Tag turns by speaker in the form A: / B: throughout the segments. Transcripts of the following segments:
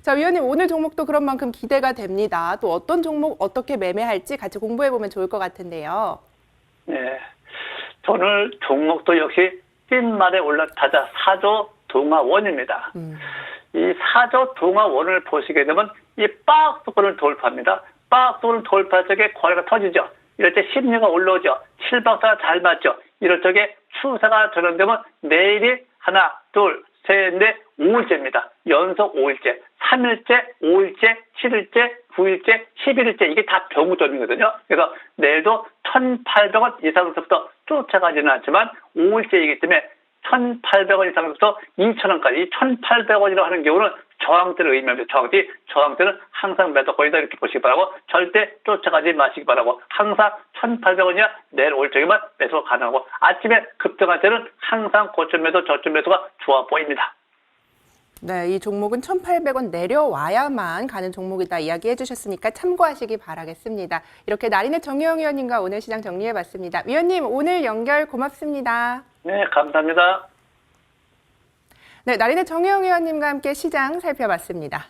A: 자, 위원님 오늘 종목도 그런 만큼 기대가 됩니다. 또 어떤 종목 어떻게 매매할지 같이 공부해보면 좋을 것 같은데요.
B: 네. 오늘 종목도 역시 찐말에 올라타자 사조 동아원입니다. 이 사조 동아원을 보시게 되면 이 박스권을 돌파합니다. 박스권을 돌파할 적에 거래가 터지죠. 이럴 때 심리가 올라오죠. 7박사가 잘 맞죠. 이럴 적에 추세가 전환되면 내일이 하나, 둘, 셋, 넷, 5일째입니다. 연속 5일째, 3일째, 5일째, 7일째, 9일째, 11일째 이게 다 병우점이거든요. 그래서 내일도 1,800원 이상서부터 쫓아가지는 않지만 5일째이기 때문에 1,800원 이상부터 2,000원까지 이 1,800원이라고 하는 경우는 저항대를 의미합니다. 저항대는 항상 매도권이다 이렇게 보시기 바라고 절대 쫓아가지 마시기 바라고 항상 1,800원이야 내일 올 적에만 매수가 가능하고 아침에 급등할 때는 항상 고점 매도 저점 매수가 좋아 보입니다.
A: 네, 이 종목은 1,800원 내려와야만 가는 종목이다 이야기해 주셨으니까 참고하시기 바라겠습니다. 이렇게 나린의 정혜영 위원님과 오늘 시장 정리해봤습니다. 위원님 오늘 연결 고맙습니다.
B: 네, 감사합니다.
A: 네, 나린의 정혜영 위원님과 함께 시장 살펴봤습니다.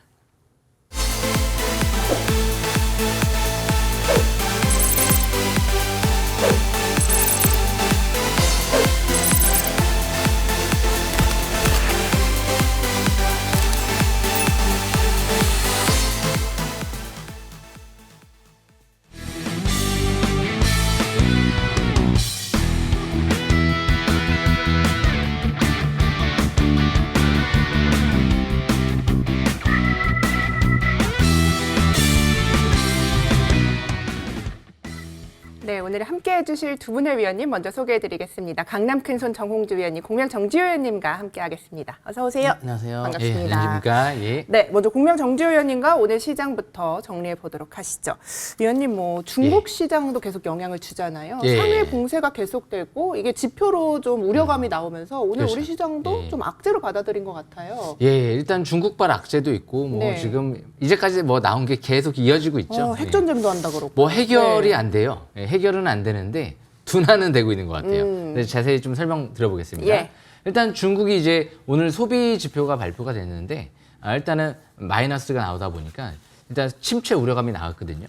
A: 네, 오늘 함께 해주실 두 분의 위원님 먼저 소개해드리겠습니다. 강남 큰손 정홍주 위원님, 공명 정지효 위원님과 함께 하겠습니다. 어서 오세요.
C: 네, 안녕하세요.
A: 반갑습니다.
C: 예, 안녕하십니까. 예.
A: 네, 먼저 공명 정지효 위원님과 오늘 시장부터 정리해 보도록 하시죠. 위원님, 뭐 중국 시장도 계속 영향을 주잖아요.
C: 예.
A: 상해 봉쇄가 계속되고 이게 지표로 좀 우려감이 나오면서 오늘
C: 그렇죠.
A: 우리 시장도
C: 예.
A: 좀 악재로 받아들인 것 같아요.
C: 예, 일단 중국발 악재도 있고 뭐
A: 네.
C: 지금 이제까지 뭐 나온 게 계속 이어지고 있죠.
A: 핵전쟁도 한다 그러고.
C: 뭐 해결이
A: 네.
C: 안 돼요. 예, 해결은 안 되는데 둔화는 되고 있는 것 같아요. 그래서 자세히 좀 설명 드려보겠습니다.
A: 예.
C: 일단 중국이 이제 오늘 소비 지표가 발표가 됐는데 일단은 마이너스가 나오다 보니까 일단 침체 우려감이 나왔거든요.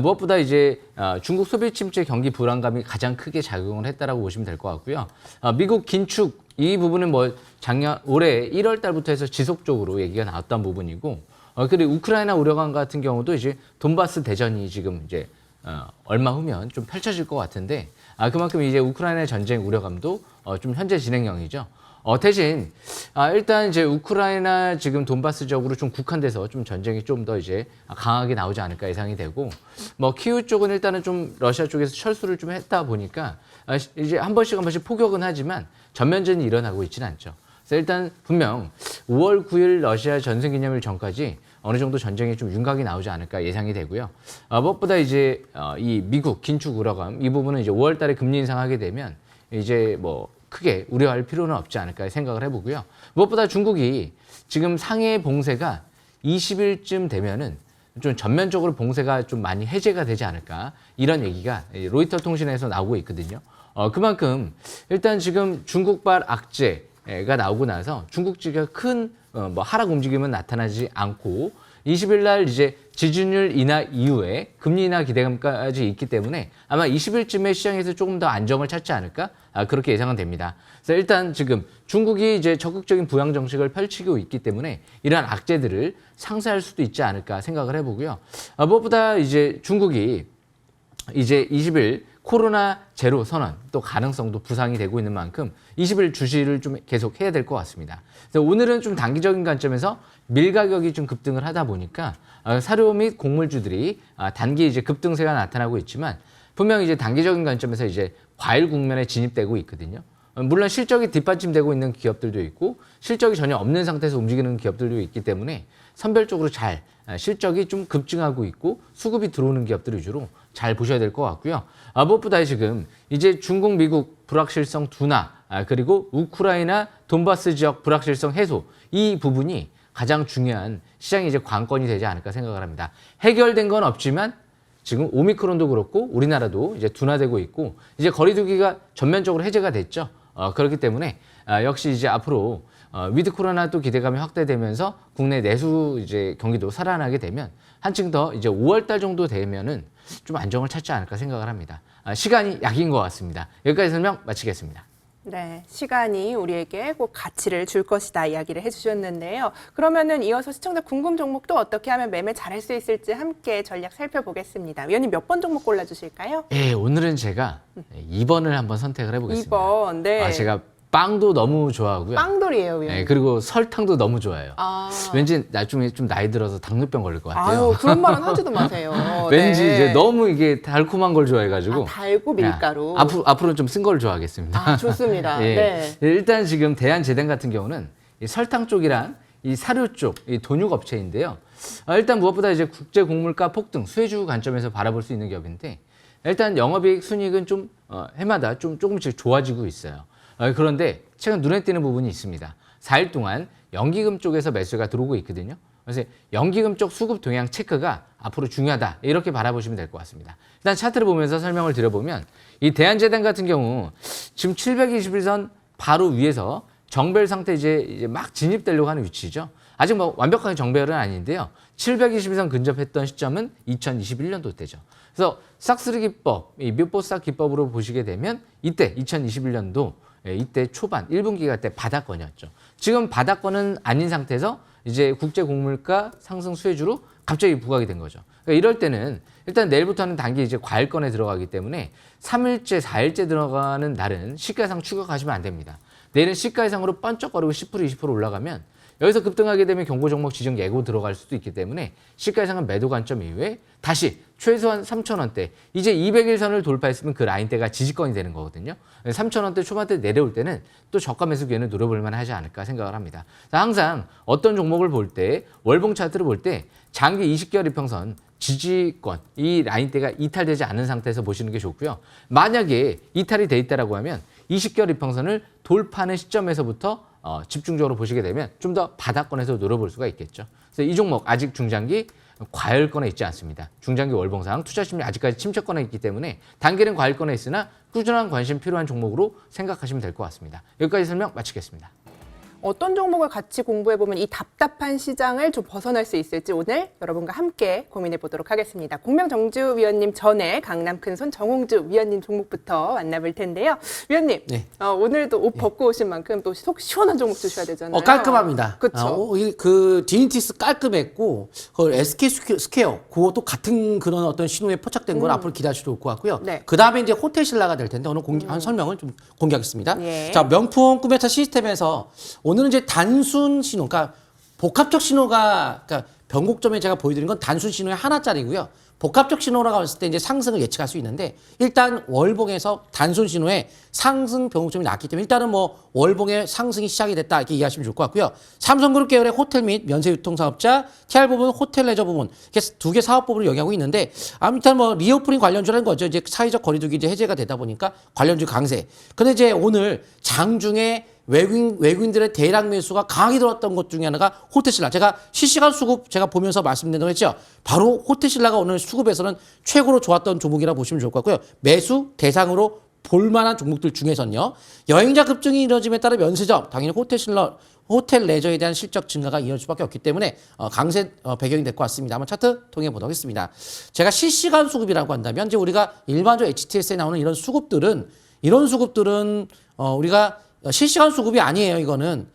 C: 무엇보다 이제 중국 소비 침체 경기 불안감이 가장 크게 작용을 했다라고 보시면 될 것 같고요. 미국 긴축 이 부분은 뭐 올해 1월 달부터 해서 지속적으로 얘기가 나왔던 부분이고, 그리고 우크라이나 우려감 같은 경우도 이제 돈바스 대전이 지금 이제 얼마 후면 좀 펼쳐질 것 같은데, 그만큼 이제 우크라이나 전쟁 우려감도 좀 현재 진행형이죠. 대신 일단 이제 우크라이나 지금 돈바스 지역으로 좀 국한돼서 좀 전쟁이 좀 더 이제 강하게 나오지 않을까 예상이 되고, 뭐 키우 쪽은 일단은 좀 러시아 쪽에서 철수를 좀 했다 보니까 이제 한 번씩 포격은 하지만 전면전이 일어나고 있지는 않죠. 그래서 일단 분명 5월 9일 러시아 전승기념일 전까지 어느 정도 전쟁이 좀 윤곽이 나오지 않을까 예상이 되고요. 무엇보다 이제 이 미국 긴축 우려감 이 부분은 이제 5월 달에 금리 인상하게 되면 이제 뭐 크게 우려할 필요는 없지 않을까 생각을 해보고요. 무엇보다 중국이 지금 상해 봉쇄가 20일쯤 되면은 좀 전면적으로 봉쇄가 좀 많이 해제가 되지 않을까 이런 얘기가 로이터 통신에서 나오고 있거든요. 그만큼 일단 지금 중국발 악재가 나오고 나서 중국 측의 큰 뭐 하락 움직임은 나타나지 않고 20일 날 이제 지준율 인하 이후에 금리 인하 기대감까지 있기 때문에 아마 20일쯤에 시장에서 조금 더 안정을 찾지 않을까 그렇게 예상은 됩니다. 그래서 일단 지금 중국이 이제 적극적인 부양 정책을 펼치고 있기 때문에 이러한 악재들을 상쇄할 수도 있지 않을까 생각을 해보고요. 무엇보다 이제 중국이 이제 20일 코로나 제로 선언 또 가능성도 부상이 되고 있는 만큼 20일 주시를 좀 계속 해야 될 것 같습니다. 그래서 오늘은 좀 단기적인 관점에서 밀 가격이 좀 급등을 하다 보니까 사료 및 곡물주들이 단기 이제 급등세가 나타나고 있지만 분명 이제 단기적인 관점에서 이제 과일 국면에 진입되고 있거든요. 물론 실적이 뒷받침되고 있는 기업들도 있고 실적이 전혀 없는 상태에서 움직이는 기업들도 있기 때문에 선별적으로 잘 실적이 좀 급증하고 있고 수급이 들어오는 기업들 위주로 잘 보셔야 될 것 같고요. 무엇보다 지금 이제 중국, 미국 불확실성 둔화 그리고 우크라이나 돈바스 지역 불확실성 해소 이 부분이 가장 중요한 시장의 이제 관건이 되지 않을까 생각을 합니다. 해결된 건 없지만 지금 오미크론도 그렇고 우리나라도 이제 둔화되고 있고 이제 거리두기가 전면적으로 해제가 됐죠. 그렇기 때문에 역시 이제 앞으로 위드 코로나 또 기대감이 확대되면서 국내 내수 이제 경기도 살아나게 되면 한층 더 이제 5월 달 정도 되면은 좀 안정을 찾지 않을까 생각을 합니다. 시간이 약인 것 같습니다. 여기까지 설명 마치겠습니다.
A: 네, 시간이 우리에게 꼭 가치를 줄 것이다 이야기를 해주셨는데요. 그러면은 이어서 시청자 궁금 종목도 어떻게 하면 매매 잘할 수 있을지 함께 전략 살펴보겠습니다. 위원님 몇 번 종목 골라주실까요?
C: 예, 오늘은 제가 2번을 한번 선택을 해보겠습니다.
A: 2번, 네.
C: 제가 빵도 너무 좋아하고요.
A: 빵돌이에요, 위원님.
C: 네, 그리고 설탕도 너무 좋아해요.
A: 아.
C: 왠지 나중에 좀 나이 들어서 당뇨병 걸릴 것 같아요.
A: 아유, 그런 말은 하지도 마세요.
C: 왠지
A: 네.
C: 이제 너무 이게 달콤한 걸 좋아해가지고.
A: 달고 밀가루.
C: 앞으로는 좀 쓴 걸 좋아하겠습니다.
A: 아, 좋습니다.
C: 예.
A: 네.
C: 일단 지금 대한제당 같은 경우는 이 설탕 쪽이랑 이 사료 쪽, 이 돈육 업체인데요. 일단 무엇보다 이제 국제 곡물가 폭등, 수혜주 관점에서 바라볼 수 있는 기업인데 일단 영업이익 순이익은 좀 해마다 좀 조금씩 좋아지고 있어요. 그런데 최근 눈에 띄는 부분이 있습니다. 4일 동안 연기금 쪽에서 매수가 들어오고 있거든요. 그래서 연기금 쪽 수급 동향 체크가 앞으로 중요하다 이렇게 바라보시면 될 것 같습니다. 일단 차트를 보면서 설명을 드려보면 이 대한제당 같은 경우 지금 721선 바로 위에서 정배열 상태 이제 막 진입되려고 하는 위치죠. 아직 뭐 완벽하게 정배열은 아닌데요. 721선 근접했던 시점은 2021년도 때죠. 그래서 싹쓸이 기법, 이 묘보싹 기법으로 보시게 되면 이때 2021년도 이때 초반 1분기가 때 바닥권이었죠. 지금 바닥권은 아닌 상태에서 이제 국제 곡물가 상승 수혜주로 갑자기 부각이 된 거죠. 그러니까 이럴 때는 일단 내일부터는 단기 이제 과일권에 들어가기 때문에 3일째, 4일째 들어가는 날은 시가상 추격하시면 안 됩니다. 내일은 시가상으로 번쩍거리고 10%, 20% 올라가면 여기서 급등하게 되면 경고 종목 지정 예고 들어갈 수도 있기 때문에 시가상은 매도 관점 이후에 다시 최소한 3,000원대 이제 200일선을 돌파했으면 그 라인대가 지지권이 되는 거거든요. 3,000원대 초반대 내려올 때는 또 저가 매수 기회는 노려볼 만하지 않을까 생각을 합니다. 항상 어떤 종목을 볼 때 월봉 차트를 볼 때 장기 20개월 이평선 지지권 이 라인대가 이탈되지 않은 상태에서 보시는 게 좋고요. 만약에 이탈이 돼 있다라고 하면 20개월 이평선을 돌파하는 시점에서부터 집중적으로 보시게 되면 좀 더 바닥권에서 노려볼 수가 있겠죠. 그래서 이 종목 아직 중장기 과열권에 있지 않습니다. 중장기 월봉상 투자 심리 아직까지 침체권에 있기 때문에 단기는 과열권에 있으나 꾸준한 관심 필요한 종목으로 생각하시면 될 것 같습니다. 여기까지 설명 마치겠습니다.
A: 어떤 종목을 같이 공부해보면 이 답답한 시장을 좀 벗어날 수 있을지 오늘 여러분과 함께 고민해 보도록 하겠습니다. 공명정주 위원님 전에 강남 큰손 정홍주 위원님 종목부터 만나볼 텐데요. 위원님,
D: 네.
A: 오늘도 옷 벗고 오신 만큼 또 속 시원한 종목 주셔야 되잖아요.
D: 깔끔합니다.
A: 그렇죠.
D: 그 디니티스 깔끔했고 그 SK 스퀘어 그것도 같은 그런 어떤 신호에 포착된 건 앞으로 기대하셔도 좋을 것 같고요.
A: 네.
D: 그 다음에 이제 호텔 신라가 될 텐데 오늘 한 설명을 좀 공개하겠습니다.
A: 예.
D: 자, 명품 꿈메타 시스템에서 오늘은 이제 단순 신호, 그러니까 복합적 신호가, 그러니까 변곡점에 제가 보여드린 건 단순 신호의 하나짜리고요. 복합적 신호라고 했을 때 이제 상승을 예측할 수 있는데 일단 월봉에서 단순 신호에 상승 변곡점이 났기 때문에 일단은 뭐 월봉의 상승이 시작이 됐다 이렇게 이해하시면 좋을 것 같고요. 삼성그룹 계열의 호텔 및 면세 유통사업자, TR 부분, 호텔 레저 부분 이렇게 두 개 사업 부분을 영위하고 있는데 아무튼 뭐 리오프닝 관련주라는 거죠. 이제 사회적 거리두기 이제 해제가 되다 보니까 관련주 강세. 근데 이제 오늘 장중에 외국인들의 대량 매수가 강하게 들어왔던 것 중에 하나가 호텔신라. 제가 실시간 수급 제가 보면서 말씀드린다고 했죠. 바로 호텔신라가 오늘 수급에서는 최고로 좋았던 종목이라 보시면 좋을 것 같고요. 매수 대상으로 볼만한 종목들 중에서는요. 여행자 급증이 이루어짐에 따라 면세점, 당연히 호텔신라, 호텔 레저에 대한 실적 증가가 이어질 수밖에 없기 때문에 강세 배경이 될 것 같습니다. 한번 차트 통해 보도록 하겠습니다. 제가 실시간 수급이라고 한다면 이제 우리가 일반적으로 HTS에 나오는 이런 수급들은 우리가 실시간 수급이 아니에요. 이거는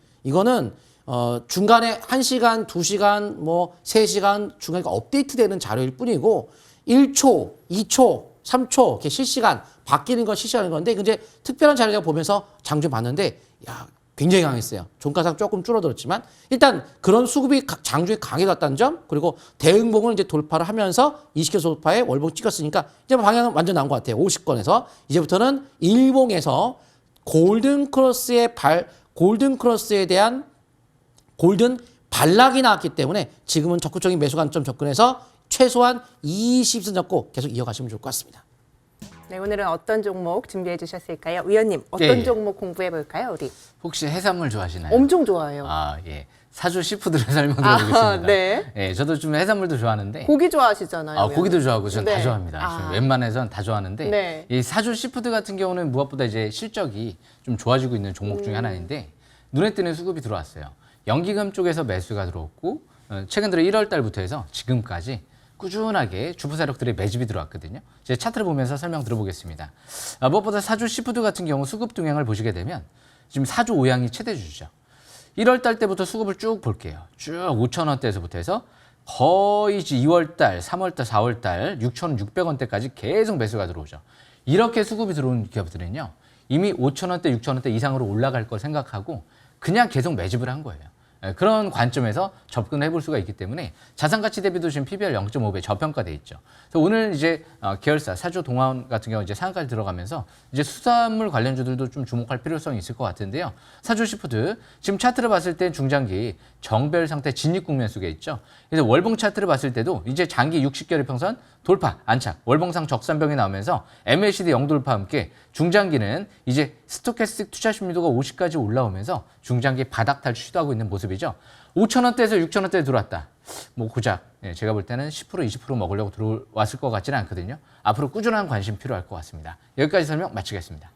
D: 중간에 1시간, 2시간, 뭐 3시간 중간에 업데이트되는 자료일 뿐이고 1초, 2초, 3초 이렇게 실시간 바뀌는 건 실시간인 건데 이제 특별한 자료를 보면서 장중 봤는데 야 굉장히 강했어요. 종가상 조금 줄어들었지만 일단 그런 수급이 장중에 강해졌다는 점 그리고 대응봉을 이제 돌파를 하면서 20개 돌파에 월봉 찍었으니까 이제 방향은 완전 나온 것 같아요. 50건에서 이제부터는 일봉에서 골든 크로스에 대한 골든 반락이 나왔기 때문에 지금은 적극적인 매수 관점 접근해서 최소한 20선 잡고 계속 이어가시면 좋을 것 같습니다.
A: 네, 오늘은 어떤 종목 준비해 주셨을까요? 위원님, 어떤
C: 예.
A: 종목 공부해 볼까요, 우리?
C: 혹시 해산물 좋아하시나요?
A: 엄청 좋아해요.
C: 예. 사주 시푸드를 설명드려보겠습니다.
A: 네.
C: 예, 저도 좀 해산물도 좋아하는데.
A: 고기 좋아하시잖아요. 위원님.
C: 고기도 좋아하고 저는 다
A: 네.
C: 좋아합니다. 웬만해선 다 좋아하는데
A: 네.
C: 이 사주 시푸드 같은 경우는 무엇보다 이제 실적이 좀 좋아지고 있는 종목 중에 하나인데 눈에 띄는 수급이 들어왔어요. 연기금 쪽에서 매수가 들어왔고 최근 들어 1월 달부터 해서 지금까지 꾸준하게 주부 세력들의 매집이 들어왔거든요. 이제 차트를 보면서 설명 들어보겠습니다. 무엇보다 사주 시푸드 같은 경우 수급 동향을 보시게 되면 지금 사주 오양이 최대주죠. 1월 달 때부터 수급을 쭉 볼게요. 쭉 5천 원대에서부터 해서 거의 2월 달, 3월 달, 4월 달 6,600원대까지 계속 매수가 들어오죠. 이렇게 수급이 들어온 기업들은요. 이미 5,000원대, 6,000원대 이상으로 올라갈 걸 생각하고 그냥 계속 매집을 한 거예요. 그런 관점에서 접근을 해볼 수가 있기 때문에 자산가치 대비도 지금 PBR 0.5배 저평가돼 있죠. 그래서 오늘 이제 계열사 사주 동아원 같은 경우 이제 상한가를 들어가면서 이제 수산물 관련주들도 좀 주목할 필요성이 있을 것 같은데요. 사주 시푸드 지금 차트를 봤을 때 중장기 정배열 상태 진입 국면 속에 있죠. 그래서 월봉 차트를 봤을 때도 이제 장기 60개월 평선 돌파 안착 월봉상 적산병이 나오면서 MACD 영돌파 함께 중장기는 이제 스토캐스틱 투자 심리도가 50까지 올라오면서 중장기 바닥 탈출 시도하고 있는 모습이죠. 5,000원대에서 6,000원대에 들어왔다. 뭐 고작 제가 볼 때는 10% 20% 먹으려고 들어왔을 것 같지는 않거든요. 앞으로 꾸준한 관심 필요할 것 같습니다. 여기까지 설명 마치겠습니다.